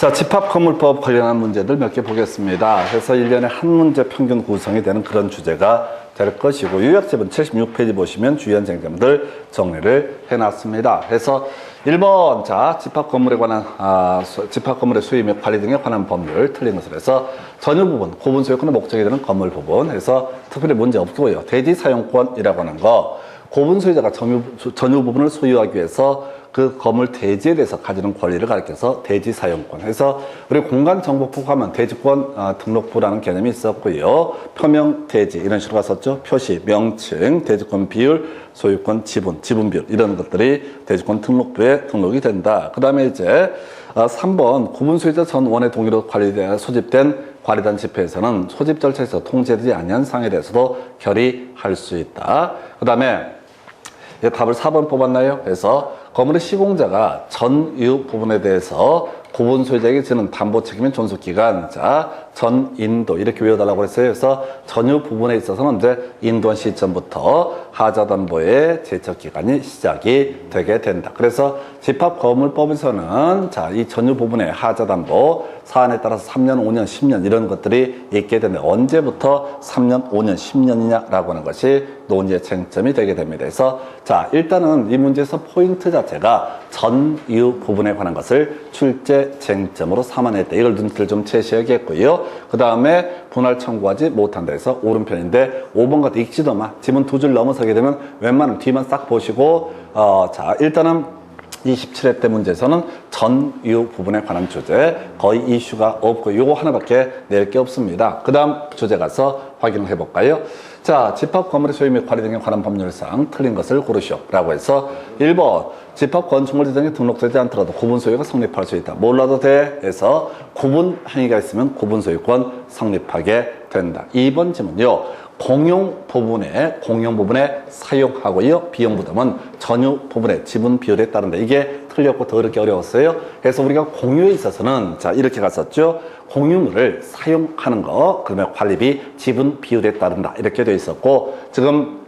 자, 집합건물법 관련한 문제들 몇 개 보겠습니다. 그래서 1년에 한 문제 평균 구성이 되는 그런 주제가 될 것이고, 요약집은 76페이지 보시면 주연 쟁점들 정리를 해놨습니다. 그래서 1번, 자, 집합건물에 관한, 집합건물의 수요 및 관리 등에 관한 법률 틀린 것을 해서 전유 부분, 구분 소유권의 목적이 되는 건물 부분, 해서 특별히 문제 없고요. 대지 사용권이라고 하는 거, 구분 소유자가 전유 부분을 소유하기 위해서 그 건물 대지에 대해서 가지는 권리를 가리켜서 대지 사용권 해서 우리 공간정보법 하면 대지권 등록부라는 개념이 있었고요. 표명 대지 이런 식으로 갔었죠. 표시, 명칭, 대지권 비율, 소유권 지분, 지분 비율 이런 것들이 대지권 등록부에 등록이 된다. 그 다음에 이제 3번 구분 소유자 전 원의 동의로 관리되어 소집된 관리단 집회에서는 소집 절차에서 통제되지 아니한 사항에 대해서도 결의할 수 있다. 그 다음에 답을 4번 뽑았나요? 그래서 건물의 시공자가 전유 부분에 대해서 구분 소유자에게 지는 담보 책임인 존속기간, 자, 전인도 이렇게 외워달라고 했어요. 그래서 전유 부분에 있어서는 이제 인도한 시점부터 하자담보의 제척기간이 시작이 되게 된다. 그래서 집합건물법에서는 자, 이 전유 부분의 하자담보 사안에 따라서 3년, 5년, 10년 이런 것들이 있게 되는데 언제부터 3년, 5년, 10년이냐라고 하는 것이 논의의 쟁점이 되게 됩니다. 그래서 자, 일단은 이 문제에서 포인트 자체가 전유 부분에 관한 것을 출제 쟁점으로 삼아냈다. 이걸 눈길 좀 채셔야겠고요. 그 다음에 분할 청구하지 못한다 해서 오른편인데 5번 같은 읽지도 마. 지문 두 줄 넘어서게 되면 웬만하면 뒤만 싹 보시고 자, 일단은 27회 때 문제에서는 전유 부분에 관한 주제 거의 이슈가 없고 요거 하나밖에 낼 게 없습니다. 그 다음 주제 가서 확인을 해볼까요? 자, 집합건물의 소유 및 관리 등에 관한 법률상 틀린 것을 고르시오 라고 해서 1번 집합 건축물 등에 등록되지 않더라도 구분 소유가 성립할 수 있다. 몰라도 돼 해서 구분 행위가 있으면 구분 소유권 성립하게 된다. 2번 질문요. 공용 부분에 사용하고요. 비용 부담은 전유 부분의 지분 비율에 따른다. 이게 틀렸고 더 이렇게 어려웠어요. 그래서 우리가 공유에 있어서는 자, 이렇게 갔었죠. 공유물을 사용하는 거, 그러면 관리비 지분 비율에 따른다. 이렇게 되어 있었고, 지금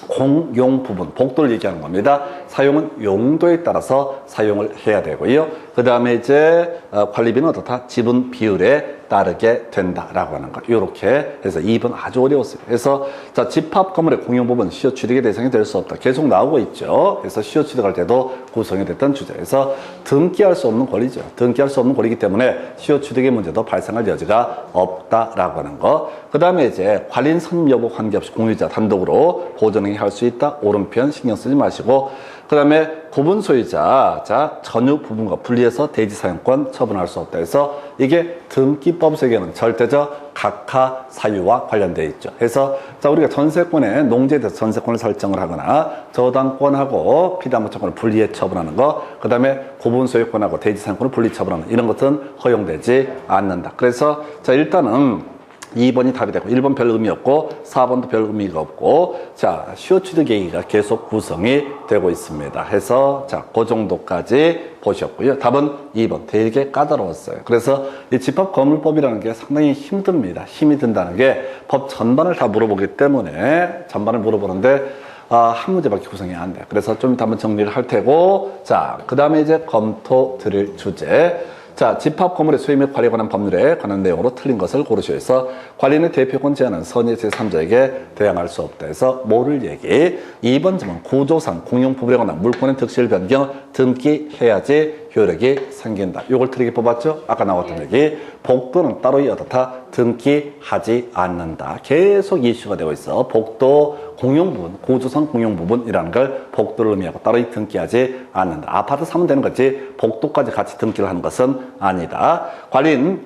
공용 부분, 복도를 얘기하는 겁니다. 사용은 용도에 따라서 사용을 해야 되고요. 그 다음에 이제 관리비는 어떻다? 지분 비율에 따르게 된다라고 하는 거. 이렇게 해서 2번 아주 어려웠어요. 그래서 자, 집합 건물의 공용 부분 시효 취득의 대상이 될 수 없다. 계속 나오고 있죠. 그래서 시효 취득할 때도 구성이 됐던 주제에서 등기할 수 없는 권리죠. 등기할 수 없는 권리이기 때문에 시효 취득의 문제도 발생할 여지가 없다라고 하는 거. 그 다음에 이제 관리인 선임 여부 관계없이 공유자 단독으로 보존행위 할 수 있다. 오른편 신경 쓰지 마시고. 그 다음에 구분 소유자, 자, 전유 부분과 분리해서 대지 사용권 처분할 수 없다 해서 이게 등기법 세계는 절대적 각하 사유와 관련되어 있죠. 그래서 자, 우리가 전세권에 농지에 대해서 전세권을 설정을 하거나 저당권하고 피담보채권을 분리해 처분하는 거, 그 다음에 구분 소유권하고 대지 사용권을 분리 처분하는 이런 것은 허용되지 않는다. 그래서 자, 일단은 2번이 답이 되고 1번 별 의미 없고 4번도 별 의미가 없고 자, 시효 취득 얘기가 계속 구성이 되고 있습니다. 해서 자, 그 정도까지 보셨고요. 답은 2번. 되게 까다로웠어요. 그래서 이 집합건물법이라는 게 상당히 힘듭니다. 힘이 든다는 게 법 전반을 다 물어보기 때문에 전반을 물어보는데 한 문제밖에 구성이 안 돼요. 그래서 좀 이따 한번 정리를 할 테고 자, 그 다음에 이제 검토 드릴 주제. 자, 집합 건물의 소유 및 관리에 관한 법률에 관한 내용으로 틀린 것을 고르시오 해서 관리인의 대표권 제한은 선의 제3자에게 대항할 수 없다 해서 뭐를 얘기? 2번 점은 구조상 공용 부분에 관한 물권의 득실 변경 등기해야지 효력이 생긴다. 이걸 틀리게 뽑았죠? 아까 나왔던 얘기. 복도는 따로 어떻다? 등기하지 않는다. 계속 이슈가 되고 있어. 복도 공용 부분, 구조상 공용 부분이라는 걸 복도를 의미하고 따로 등기하지 않는다. 아파트 사면 되는 거지 복도까지 같이 등기를 하는 것은 아니다. 관리인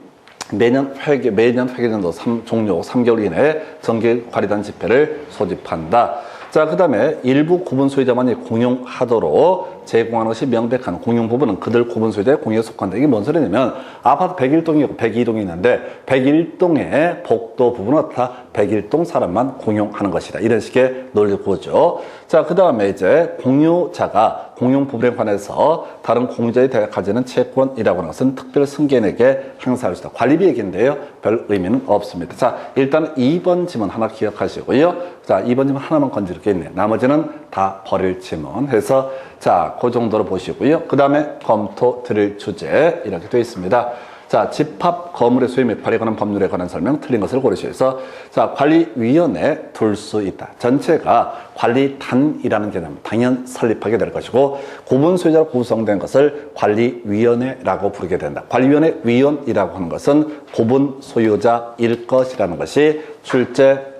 매년 회계년도 종료 3개월 이내에 정기 관리단 집회를 소집한다. 자, 그 다음에 일부 구분 소유자만이 공용하도록 제공하는 것이 명백한 공용 부분은 그들 구분 소유자의 공유에 속한다. 이게 뭔 소리냐면 아파트 101동이고 102동이 있는데 101동의 복도 부분은 어떻다? 101동 사람만 공용하는 것이다. 이런 식의 논리구조. 자, 그 다음에 이제 공유자가 공용 부분에 관해서 다른 공유자에 대해 가지는 채권이라고 하는 것은 특별 승계인에게 행사할 수 있다. 관리비 얘기인데요. 별 의미는 없습니다. 자, 일단 2번 지문 하나 기억하시고요. 자, 2번 지문 하나만 건질 게 있네요. 나머지는 다 버릴 지문 해서 자, 그 정도로 보시고요. 그 다음에 검토 드릴 주제 이렇게 되어 있습니다. 자, 집합 건물의 소유 및 발에 관한 법률에 관한 설명 틀린 것을 고르시면서 자, 관리위원회에 둘 수 있다. 전체가 관리단이라는 개념 당연 설립하게 될 것이고 구분 소유자로 구성된 것을 관리위원회라고 부르게 된다. 관리위원회 위원이라고 하는 것은 구분 소유자일 것이라는 것이 출제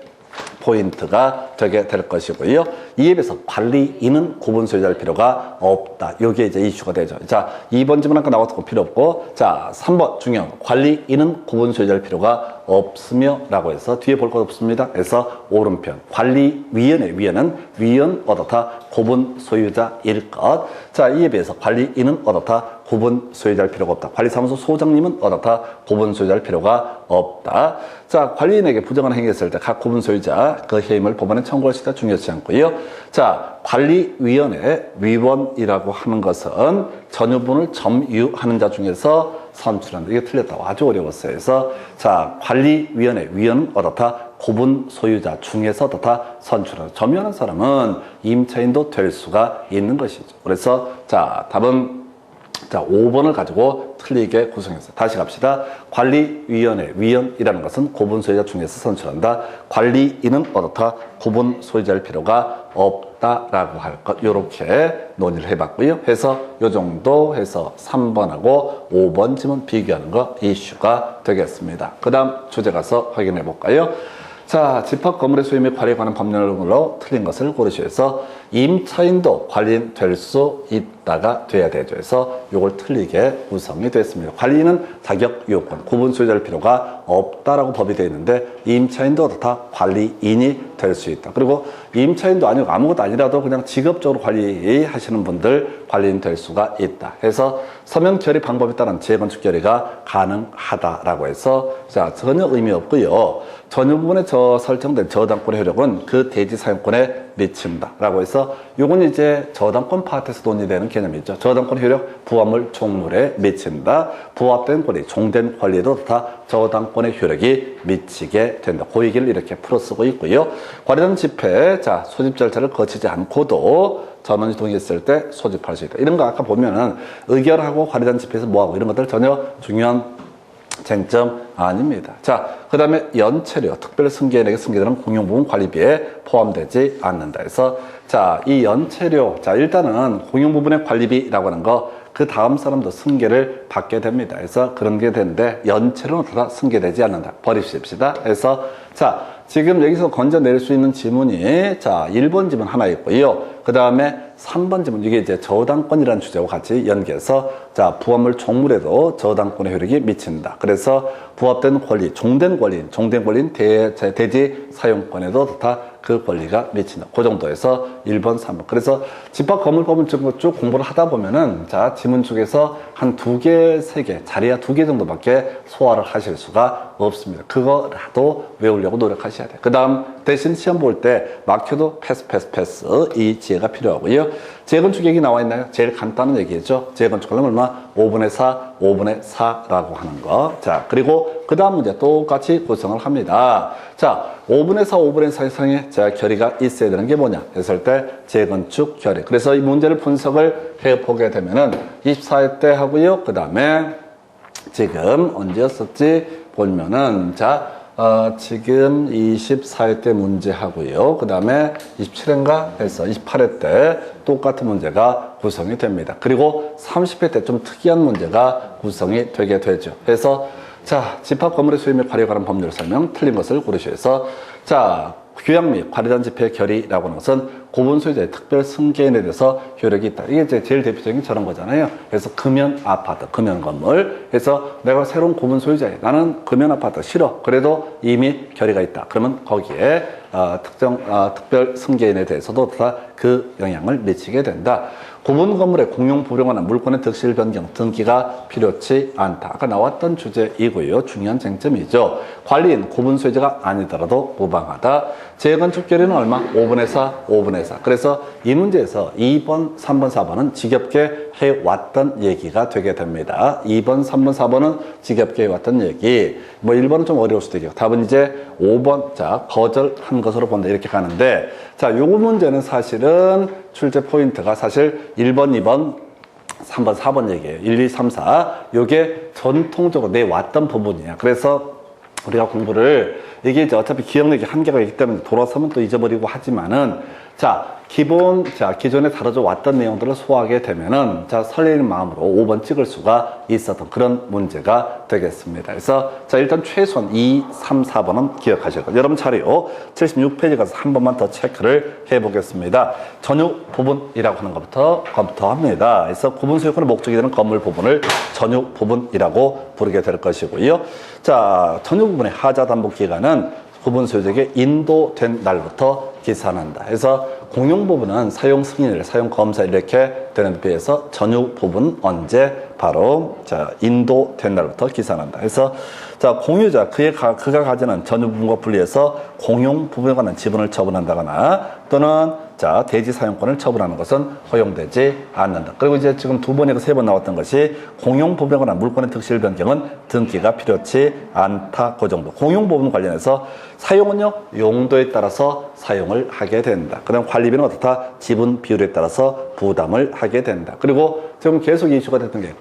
포인트가 되게 될 것이고요. 이에 비해서 관리인은 구분 소유자일 필요가 없다. 이게 이제 이슈가 되죠. 자, 2번 지문 아까 나왔고 필요 없고, 자, 3번 중요한 거. 관리인은 구분 소유자일 필요가 없으며 라고 해서 뒤에 볼 것 없습니다. 그래서 오른편. 관리위원회, 위원은 위원 어떻다? 구분 소유자일 것. 자, 이에 비해서 관리인은 어떻다? 구분 소유자일 필요가 없다. 관리사무소 소장님은 어떻다? 구분 소유자일 필요가 없다. 자, 관리인에게 부정한 행위했을 때 각 구분 소유자 그 해임을 법원에 청구할 수 있다. 중요하지 않고요. 자, 관리위원회 위원이라고 하는 것은 전유분을 점유하는 자 중에서 선출한다. 이게 틀렸다고 아주 어려웠어요. 그래서 자, 관리위원회 위원은 어떻다? 구분 소유자 중에서 어떻다? 선출한다. 점유하는 사람은 임차인도 될 수가 있는 것이죠. 그래서 자, 답은 자, 5번을 가지고 틀리게 구성했어요. 다시 갑시다. 관리위원회, 위원이라는 것은 구분 소유자 중에서 선출한다. 관리인은 어떻다? 구분 소유자일 필요가 없다라고 할 것. 이렇게 논의를 해봤고요. 해서 요 정도 해서 3번하고 5번 지문 비교하는 거 이슈가 되겠습니다. 그 다음 주제 가서 확인해 볼까요? 자, 집합 건물의 소유 및 관리에 관한 법률로 틀린 것을 고르시면서 임차인도 관리인 될 수 있다가 돼야 되죠. 그래서 이걸 틀리게 구성이 됐습니다. 관리인은 자격 요건, 구분 소유자일 필요가 없다라고 법이 되어 있는데 임차인도 다 관리인이 될 수 있다. 그리고 임차인도 아니고 아무것도 아니라도 그냥 직업적으로 관리하시는 분들 관리인 될 수가 있다. 해서 서면 결의 방법에 따른 재건축 결의가 가능하다라고 해서 자, 전혀 의미 없고요. 전유 부분에 설정된 저당권의 효력은 그 대지 사용권에 미친다라고 해서 요건 이제 저당권 파트에서 논의되는 개념이죠. 저당권 효력 부합물 총물에 미친다. 부합된 권리, 종된 권리도 다 저당권의 효력이 미치게 된다. 그 얘기를 이렇게 풀어쓰고 있고요. 관련 집회, 자, 소집 절차를 거치지 않고도 전원이 동의했을 때 소집할 수 있다. 이런 거 아까 보면은 의결하고 관리단 집회에서 뭐하고 이런 것들 전혀 중요한 쟁점 아닙니다. 자, 그 다음에 연체료, 특별 승계인에게 승계되는 공용부분 관리비에 포함되지 않는다 해서 자, 이 연체료, 자, 일단은 공용부분의 관리비라고 하는 거 그 다음 사람도 승계를 받게 됩니다. 그래서 그런 게 되는데 연체료는 다 승계되지 않는다. 버리십시다. 그래서 자, 지금 여기서 건져 내릴 수 있는 지문이 자, 1번 지문 하나 있고요. 그 다음에 3번 지문, 이게 이제 저당권이라는 주제와 같이 연계해서 자, 부합물 총물에도 저당권의 효력이 미친다. 그래서 부합된 권리, 종된 권리인 대지 사용권에도 다 그 권리가 미친다. 그 정도에서 1번, 3번. 그래서 집합 건물법을 쭉 공부를 하다 보면은 자, 지문 중에서 한 2개, 3개, 자리야 2개 정도밖에 소화를 하실 수가 없습니다. 그거라도 외우려고 노력하셔야 돼요. 그 다음 대신 시험 볼 때 막혀도 패스 이 지혜가 필요하고요. 재건축 얘기 나와 있나요? 제일 간단한 얘기죠. 재건축하려면 얼마? 5분의 4, 5분의 4라고 하는 거. 자, 그리고 그 다음 문제 똑같이 구성을 합니다. 자, 5분의 4, 5분의 4 이상의 자, 결의가 있어야 되는 게 뭐냐? 했을 때 재건축 결의. 그래서 이 문제를 분석을 해보게 되면은 24회 때 하고요. 그 다음에 지금 언제였었지? 보면은 자, 지금 24회 때 문제 하고요. 그 다음에 27회인가 해서 28회 때 똑같은 문제가 구성이 됩니다. 그리고 30회 때 좀 특이한 문제가 구성이 되게 되죠. 그래서 자, 집합 건물의 소유 및 관리에 관한 법률 설명 틀린 것을 고르셔서 자, 규약 및 관리단 집회 결의라고 하는 것은 구분 소유자의 특별 승계인에 대해서 효력이 있다. 이게 이제 제일 대표적인 저런 거잖아요. 그래서 금연 아파트, 금연 건물. 그래서 내가 새로운 구분 소유자에 나는 금연 아파트 싫어. 그래도 이미 결의가 있다. 그러면 거기에 특별 승계인에 대해서도 다 그 영향을 미치게 된다. 구분 건물의 공용 불용하는 물권의 득실 변경 등기가 필요치 않다. 아까 나왔던 주제이고요. 중요한 쟁점이죠. 관리인 구분 소유자가 아니더라도 무방하다. 재건축 결의는 얼마? 5분의 4, 5분의 4. 그래서 이 문제에서 2번, 3번, 4번은 지겹게 해왔던 얘기가 되게 됩니다. 2번, 3번, 4번은 지겹게 해왔던 얘기. 뭐 1번은 좀 어려울 수도 있고. 답은 이제 5번, 자, 거절한 것으로 본다. 이렇게 가는데, 자, 요거 문제는 사실은 출제 포인트가 사실 1번, 2번, 3번, 4번 얘기예요. 1, 2, 3, 4. 요게 전통적으로 내왔던 부분이야. 그래서 우리가 공부를, 이게 이제 어차피 기억력이 한계가 있기 때문에 돌아서면 또 잊어버리고 하지만은, 기존에 다뤄져 왔던 내용들을 소화하게 되면은, 설레이는 마음으로 5번 찍을 수가 있었던 그런 문제가 되겠습니다. 그래서, 일단 최소한 2, 3, 4번은 기억하시고, 여러분 자료 76페이지 가서 한 번만 더 체크를 해 보겠습니다. 전육 부분이라고 하는 것부터 검토합니다. 그래서 구분 소유권의 목적이 되는 건물 부분을 전육 부분이라고 부르게 될 것이고요. 전육 부분의 하자 담보 기간은 구분 소유자에게 인도된 날부터 기산한다. 그래서 공용 부분은 사용 승인일, 사용 검사 이렇게 되는 데 비해서 전육 부분 언제 바로 인도된 날부터 기산한다. 그래서 공유자 그가 가지는 전육 부분과 분리해서 공용 부분에 관한 지분을 처분한다거나 또는 대지 사용권을 처분하는 것은 허용되지 않는다. 그리고 이제 지금 2번이고 3번 나왔던 것이 공용 부분에 관한 물권의 특실 변경은 등기가 필요치 않다. 그 정도. 공용 부분 관련해서 사용은요, 용도에 따라서 사용을 하게 된다. 그 다음 관리비는 어떻다? 지분 비율에 따라서 부담을 하게 된다. 그리고 지금 계속 이슈가 됐던 게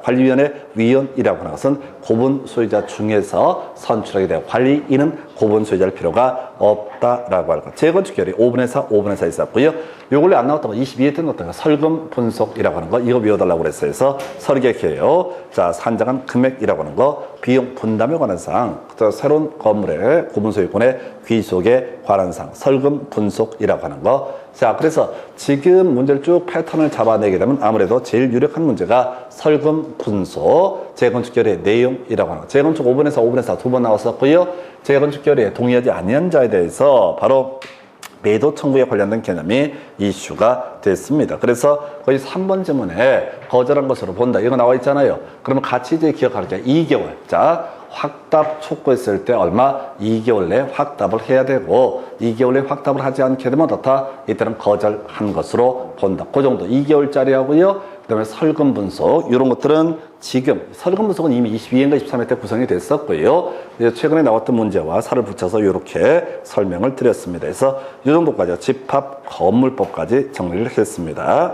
관리위원회 위원이라고 하는 것은 고분 소유자 중에서 선출하게 되고 관리인은 고분 소유자일 필요가 없다라고 할 것. 재건축 결의 5분의 4, 5분의 4 있었고요. 요 근래 안 나왔던 거 22회 때 나왔던 거 설금 분속이라고 하는 거 이거 외워달라고 그랬어요. 그래서 설계개요. 산정한 금액이라고 하는 거 비용 분담에 관한 사항, 새로운 건물의 고분 소유권의 귀속에 관한 사항, 설금 분속이라고 하는 거. 그래서 지금 문제를 쭉 패턴을 잡아내게 되면 아무래도 제일 유력한 문제가 설금 분속, 재건축 결의 내용이라고 하는 거. 재건축 5분에서 5분에서 2번 나왔었고요. 재건축 결의에 동의하지 아니한 자에 대해서 바로 매도 청구에 관련된 개념이 이슈가 됐습니다. 그래서 거의 3번 지문에 거절한 것으로 본다. 이거 나와 있잖아요. 그러면 같이 이제 기억할 게 2개월. 확답 촉구했을 때 얼마? 2개월 내에 확답을 해야 되고 2개월 내에 확답을 하지 않게 되면 어떻다? 이때는 거절한 것으로 본다. 그 정도 2개월짜리 하고요. 그 다음에 설금 분석 이런 것들은 지금 설금 분석은 이미 22회인가 23회 때 구성이 됐었고요. 최근에 나왔던 문제와 살을 붙여서 이렇게 설명을 드렸습니다. 그래서 이 정도까지 집합 건물법까지 정리를 했습니다.